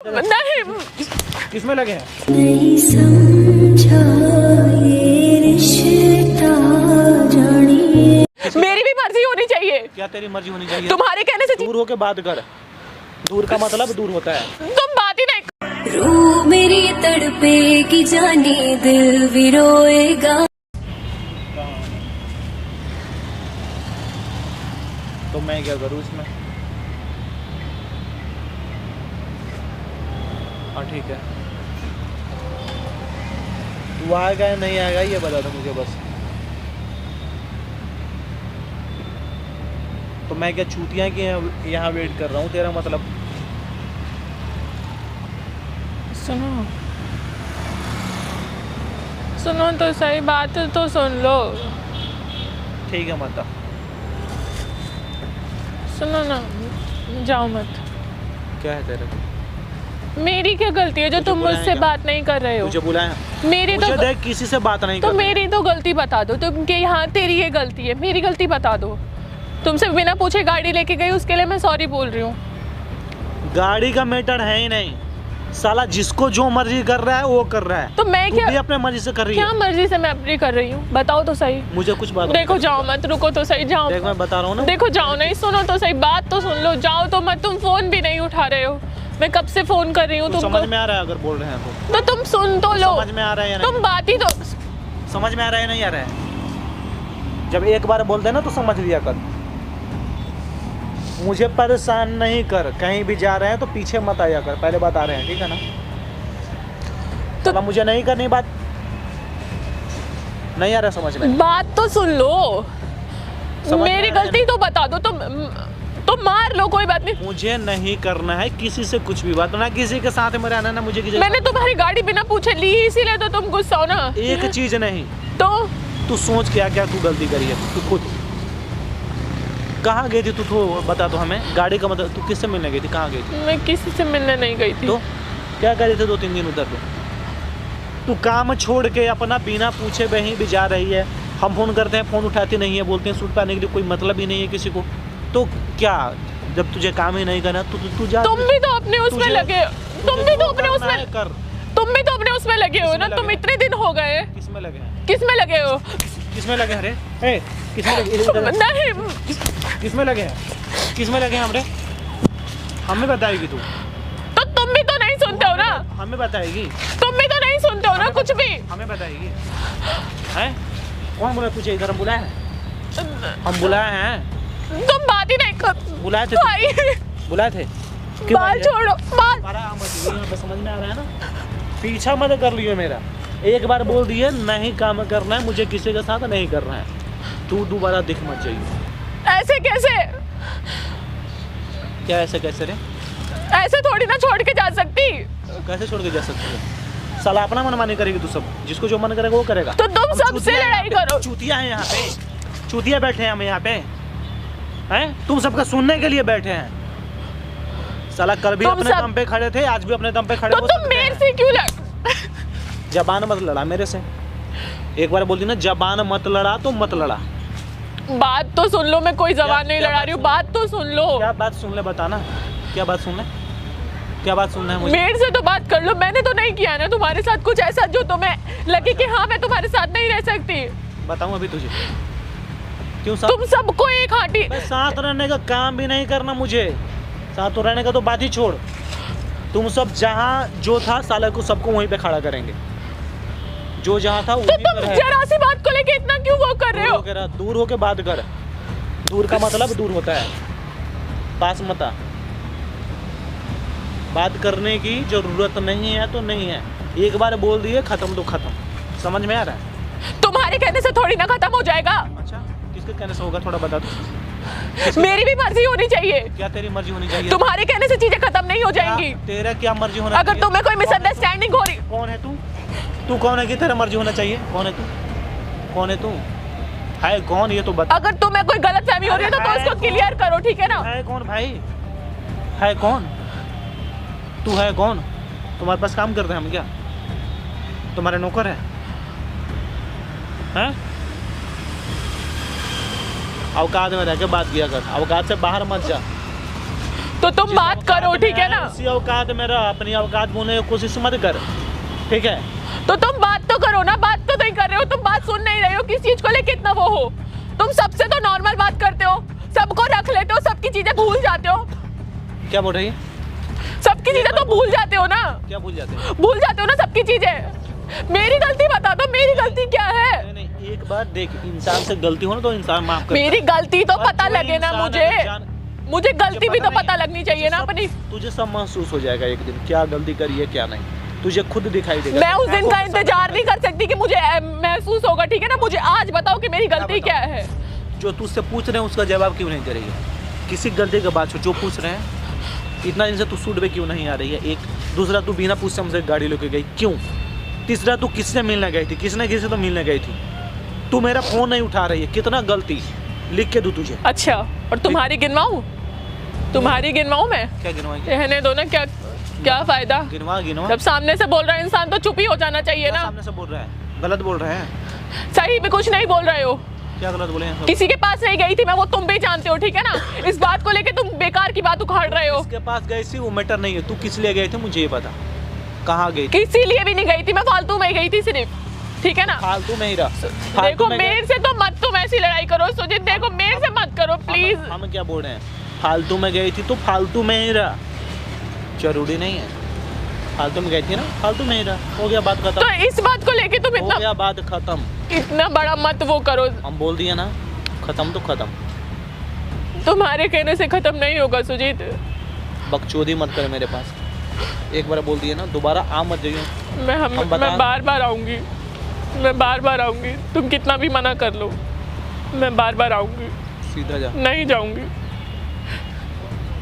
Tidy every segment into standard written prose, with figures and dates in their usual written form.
नहीं, किसमें लगे हैं? नहीं समझा ये रिश्ता जानिए। मेरी भी मर्जी होनी चाहिए। क्या तेरी मर्जी होनी चाहिए? तुम्हारे कहने से दूर होके बात कर। दूर का मतलब दूर होता है। तुम बात ही नहीं। रूह मेरी तड़पेगी जाने दिल भी रोएगा। तो मैं क्या करूँ इसमें? हाँ ठीक है, तू आएगा या नहीं आएगा ये बता दो मुझे बस। तो मैं क्या चूतियाँ की यहाँ वेट कर रहा हूँ तेरा मतलब? सुनो सुनो तो सही, बात तो सुन लो। ठीक है मत। सुनो ना, जाओ मत। क्या है तेरे को? मेरी क्या गलती है जो तुम मुझसे बात नहीं कर रहे हो? मुझे बुलाया? मेरी तो मुझे देख किसी से बात नहीं तो कर रही। मेरी तो गलती बता दो तुम कि यहाँ तेरी ये गलती है, मेरी गलती बता दो। तुमसे बिना पूछे गाड़ी लेके गई, उसके लिए मैं सॉरी बोल रही हूँ। गाड़ी का मैटर है ही नहीं साला, जिसको जो मर्जी कर रहा है वो कर रहा है। तो मैं तू क्या भी अपने मर्जी से कर रही क्या है। मर्जी से मैं अपनी कर रही हूँ? बताओ तो सही। मुझे कुछ बात देखो जाओ मत, रुको तो सही, जाओ। देख मैं बता रहा हूँ ना। देखो जाओ नहीं, सुनो तो सही, बात तो सुन लो। जाओ तो मत, तुम फोन भी नहीं उठा रहे हो। मैं कब से फोन कर रही हूँ तुमको। समझ में आ रहा है अगर बोल रहे हैं तो तुम सुन तो लो। समझ में आ रहा है या नहीं? तुम बात ही तो समझ में आ रहा है नहीं आ रहा है? जब एक बार बोलते हैं ना तो समझ लिया कर। मुझे परेशान नहीं कर, कहीं भी जा रहे हैं तो पीछे मत आया कर, पहले बता रहे हैं ठीक है ना? तो मुझे नहीं करनी बात, नहीं आ रहा समझ में? बात तो सुन लो। समझ में मेरी आ रहा है गलती तो बता दो। तुम मार लो, कोई बात नहीं। मुझे नहीं करना है किसी से कुछ भी बात, ना किसी के साथ में रहना, ना मुझे किसी। मैंने तुम्हारी गाड़ी बिना पूछे ली, इसीलिए तो तुम गुस्सा हो ना। एक चीज नहीं, तो तू सोच क्या क्या तू गलती करी है तू खुद। कहाँ गई थी तू? तो बता तो हमें। गाड़ी का मतलब तू किससे मिलने गई थी? कहाँ गई थी? मैं किसी से मिलने नहीं गई थी। तो क्या कर रहे थे 2-3 दिन उधर पे? तू काम छोड़ के अपना बिना पूछे वहीं भी जा रही है। हम फोन करते हैं, फोन उठाती नहीं है, बोलते हैं सूट पाने के लिए, कोई मतलब ही नहीं है किसी को। तो क्या, जब तुझे काम ही नहीं करना तू जा। तुम भी तो अपने उसमें लगे, तुम भी तो अपने उसमें कर। तुम भी तो अपने उसमें लगे हो ना। तुम इतने दिन हो गए, किसमें लगे हैं? किसमें लगे हो? किसमें लगे? अरे ए किसमें लगे? नहीं, किसमें लगे हैं? किसमें लगे हैं हमरे? हमें बताएगी तू? तो तुम भी तो नहीं सुनते हो ना। हमें बताएगी? तुम भी तो नहीं सुनते हो ना कुछ भी। हमें बताएगी? हैं? कौन बोला तुझे इधर? हम बुलाए हैं? हम बुलाए हैं? तुम बात ही नहीं कर। बुलाए थे? भाई बुलाए थे? बाल छोड़ो, बाल। समझ में आ रहा है ना? पीछा मत कर लियो मेरा। एक बार बोल दिए नहीं काम करना है, मुझे किसी के साथ नहीं करना है, तू दोबारा दिख मत चाहिए। ऐसे कैसे? क्या ऐसे कैसे रे? ऐसे थोड़ी ना छोड़ के जा सकती। कैसे छोड़ के जा सकती है? साला अपना मनमानी करेगी तू सब, जिसको जो मन करेगा वो करेगा। तो तुम सबसे लड़ाई करो। चूतिया है यहाँ पे, चूतिया बैठे हैं हम यहाँ पे हैं? तुम सबका सुनने के लिए बैठे हैं। साला कल भी अपने दम पे खड़े थे, आज भी अपने दम पे खड़े। तो तुम मेरे से क्यों लड़? जबान मत लड़ा मेरे से। एक बार बोल दी ना जबान मत लड़ा तो मत लड़ा। बात तो सुन लो, मैं कोई जबान नहीं लड़ा रही हूँ, बात तो सुन लो। क्या बात सुन ले, बताना क्या बात सुन ले, क्या बात सुनना है मुझे? मेरे से तो बात कर लो। मैंने तो नहीं किया ना तुम्हारे साथ कुछ ऐसा जो तुम्हें लगे कि हाँ मैं तुम्हारे साथ नहीं रह सकती। बताऊं अभी तुझे क्यों? तुम सबको एक हाथी। साथ रहने का काम भी नहीं करना मुझे, साथ रहने का तो बात ही छोड़। तुम सब जहाँ जो था साला को सबको वहीं पे खड़ा करेंगे, जो जहाँ था तो वहीं तुम पे जरा सी बात को लेके इतना क्यों वो कर रहे हो? दूर होके बात कर। दूर का मतलब दूर होता है, पास मत आ। बात करने की जरूरत नहीं है तो नहीं है। एक बार बोल दिए खत्म तो खत्म। समझ में आ रहा है? तुम्हारे कहने से थोड़ी ना खत्म हो जाएगा। अच्छा किसके कहने से होगा थोड़ा बता दो। मेरी भी मर्जी होनी चाहिए। क्या तेरी मर्जी होनी चाहिए? तुम्हारे कहने से चीजें खत्म नहीं हो जाएंगी। तेरा क्या मर्जी होना अगर चाहिए? तुम्हें कोई मिसअंडरस्टैंडिंग हो रही। कौन है तू? तू कौन है कि तेरा मर्जी होना चाहिए? कौन है तू? कौन है तू? है कौन ये तो बता। अगर तुम्हें कोई गलतफहमी हो रही है तो उसको क्लियर करो, ठीक है ना? है कौन भाई? है कौन? तू है कौन? तुम्हारे पास काम करते हैं हम क्या? तुम्हारे नौकर है? हैं? औकात में रह के बात किया कर, औकात से बाहर मत जा। तो तुम बात करो, ठीक है ना? उसी औकात में रह, अपनी औकात बोलने की कोशिश मत कर, ठीक है? तो तुम बात तो करो ना, बात तो नहीं कर रहे हो, तुम बात सुन नहीं रहे हो, किस चीज को लेके इतना वो हो? तुम सबसे तो नॉर्मल बात करते हो, सबको रख लेते हो, सबकी चीजें भूल जाते हो। क्या बोल रही है? सबकी चीजें तो भूल जाते हो ना? क्या भूल जाते हो? भूल जाते हो ना सबकी चीजें। मेरी गलती बता दो, मेरी गलती क्या है? नहीं नहीं, एक बार देख, इंसान से गलती हो ना तो इंसान माफ करता है। मेरी गलती तो और पता जो लगे ना इंसान मुझे, मुझे गलती भी तो नहीं पता है, लगनी चाहिए ना अपनी। तुझे सब महसूस हो जाएगा एक दिन, क्या गलती करी है क्या नहीं, तुझे खुद दिखाई देगा। मैं उस दिन का इंतजार नहीं कर सकती कि मुझे महसूस होगा, ठीक है ना? मुझे आज बताओ कि मेरी गलती क्या है। जो तुझसे पूछ रहे हैं उसका जवाब क्यों नहीं करेगी? किसी गलती के बाद जो पूछ रहे हैं, इतना दिन से तू सूट पे क्यों नहीं आ रही है? एक दूसरा, तू बिना पूछे हमसे गाड़ी लेके गई क्यों? तीसरा, तू किससे मिलने गई थी? किसने किसी तो मिलने गई थी? तू मेरा फोन नहीं उठा रही है, कितना गलती, लिख के दूं तुझे? अच्छा, और तुम्हारी गिनवाऊं? तुम्हारी गिनवाऊं मैं? क्या गिनवाएंगे? रहने दो ना, क्या क्या फायदा? गिनवा जब सामने से बोल रहा है इंसान तो चुप ही हो जाना चाहिए ना। सामने से बोल रहा है, गलत बोल रहे हैं। सही भी कुछ नहीं बोल रहे हो। क्या गलत बोले हैं? किसी के पास नहीं गई थी मैं, वो तुम भी जानते हो, ठीक है ना? इस बात को लेके तुम बेकार की बात उखाड़ रहे हो। किसके पास गई थी वो मैटर नहीं है, तू किस लिए गई थी मुझे ये बता। कहाँ गई थी? किसी लिए भी नहीं गई थी मैं, फालतू में ही गई थी सिर्फ, ठीक है ना? फालतू में ही रहा। देखो मेरे से तो मत तुम ऐसी लड़ाई करो सुजीत, देखो मेरे से मत करो प्लीज। हम क्या बोल रहे हैं? फालतू में गई थी तो फालतू में ही रहा, जरूरी नहीं है। फालतू में गई थी ना, फालतू में ही रहा, हो गया, बात खत्म। तो इस बात को लेके तुम हो इतना गया, बात खत्म। इतना बड़ा मत वो करो। हम बोल दिए ना, खत्म तो खत्म। तुम्हारे कहने से खत्म नहीं होगा सुजीत। बकचोदी मत कर मेरे पास, एक बार बोल दिए ना, दोबारा आ मत जाइए। मैं बार बार आऊंगी, मैं बार बार आऊंगी, तुम कितना भी मना कर लो, मैं बार बार आऊंगी। सीधा जा। नहीं जाऊंगी।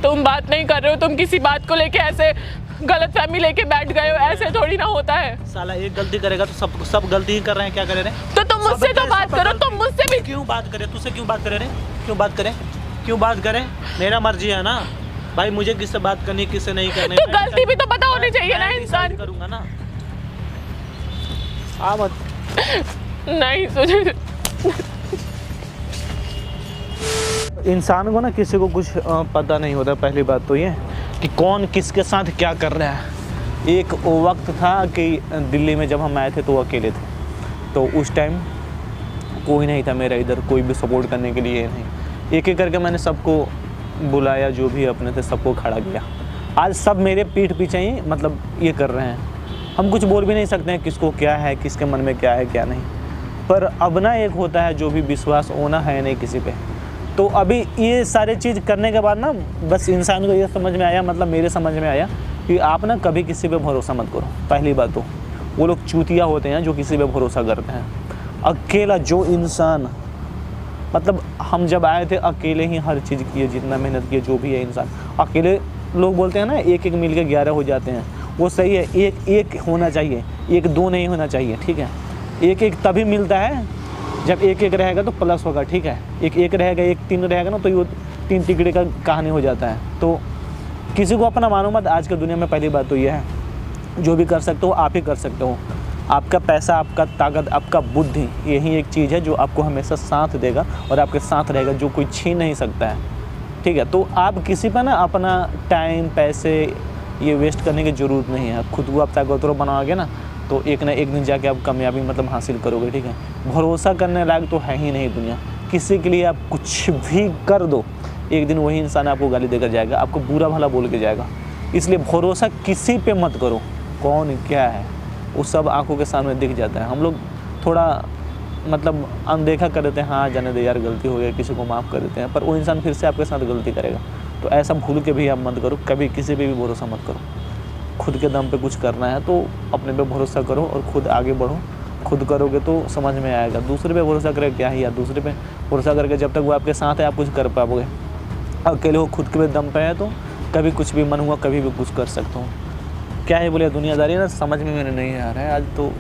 तुम बात नहीं कर रहे हो, तुम किसी बात को लेके ऐसे गलतफहमी लेके बैठ गए हो, ऐसे थोड़ी ना होता है। साला एक गलती करेगा तो सब गलती ही कर रहे हैं, क्या कर रहे हैं? तो तुम मुझसे तो बात करो, तुम मुझसे भी क्यों बात करें? तुझसे क्यों बात करें? क्यों बात करें? क्यों बात करें? मेरा मर्जी है ना भाई, मुझे किससे बात करनी किससे नहीं करनी। तो गलती भी तो पता होनी चाहिए ना इंसान। करूंगा ना, आ मत। नहीं सुजीत, इंसान को ना किसी को कुछ पता नहीं होता। पहली बात तो ये कि कौन किसके साथ क्या कर रहा है। एक वक्त था कि दिल्ली में जब हम आए थे तो अकेले थे, तो उस टाइम कोई नहीं था मेरा इधर, कोई भी सपोर्ट करने के लिए नहीं। एक एक करके मैंने सबको बुलाया, जो भी अपने थे सबको खड़ा किया। आज सब मेरे पीठ पीछे ही मतलब ये कर रहे हैं। हम कुछ बोल भी नहीं सकते हैं किसको क्या है, किसके मन में क्या है क्या नहीं। पर अब ना एक होता है जो भी विश्वास होना है नहीं किसी पे। तो अभी ये सारे चीज़ करने के बाद ना बस इंसान को ये समझ में आया, मतलब मेरे समझ में आया कि आप ना कभी किसी पे भरोसा मत करो। पहली बात तो वो लोग चूतिया होते हैं जो किसी पे भरोसा करते हैं। अकेला जो इंसान, मतलब हम जब आए थे अकेले ही हर चीज़ किए, जितना मेहनत किए, जो भी है इंसान अकेले। लोग बोलते हैं ना एक एक मिल के 11 हो जाते हैं, वो सही है। एक एक होना चाहिए, एक दो नहीं होना चाहिए, ठीक है? एक एक तभी मिलता है जब एक एक रहेगा तो प्लस होगा, ठीक है? एक एक रहेगा, एक तीन रहेगा ना तो ये 3 टिकड़े का कहानी हो जाता है। तो किसी को अपना मानो मत आज की दुनिया में। पहली बात तो ये है, जो भी कर सकते हो आप ही कर सकते हो। आपका पैसा, आपका ताकत, आपका बुद्धि, यही एक चीज़ है जो आपको हमेशा साथ देगा और आपके साथ रहेगा, जो कोई छीन नहीं सकता है, ठीक है? तो आप किसी पर ना अपना टाइम, पैसे ये वेस्ट करने की ज़रूरत नहीं है। खुद को आप ताकतवर बनाओगे ना तो एक ना एक दिन जाके आप कामयाबी मतलब हासिल करोगे, ठीक है? भरोसा करने लायक तो है ही नहीं दुनिया। किसी के लिए आप कुछ भी कर दो, एक दिन वही इंसान आपको गाली देकर जाएगा, आपको बुरा भला बोल के जाएगा। इसलिए भरोसा किसी पे मत करो। कौन क्या है वो सब आंखों के सामने दिख जाता है। हम लोग थोड़ा मतलब अनदेखा कर देते हैं, हाँ जाने दे यार गलती हो गई, किसी को माफ़ कर देते हैं, पर वो इंसान फिर से आपके साथ गलती करेगा। तो ऐसा भूल के भी आप मत करो, कभी किसी पे भी भरोसा मत करो। खुद के दम पे कुछ करना है तो अपने पे भरोसा करो और खुद आगे बढ़ो। खुद करोगे तो समझ में आएगा। दूसरे पे भरोसा करे क्या ही यार, दूसरे पे भरोसा करके जब तक वो आपके साथ है आप कुछ कर पाओगे। अकेले हो, खुद के दम पे है तो कभी कुछ भी मन हुआ कभी भी कुछ कर सकते हो। क्या है बोले दुनियादारी ना, समझ में मेरे नहीं आ रहा है आज तो।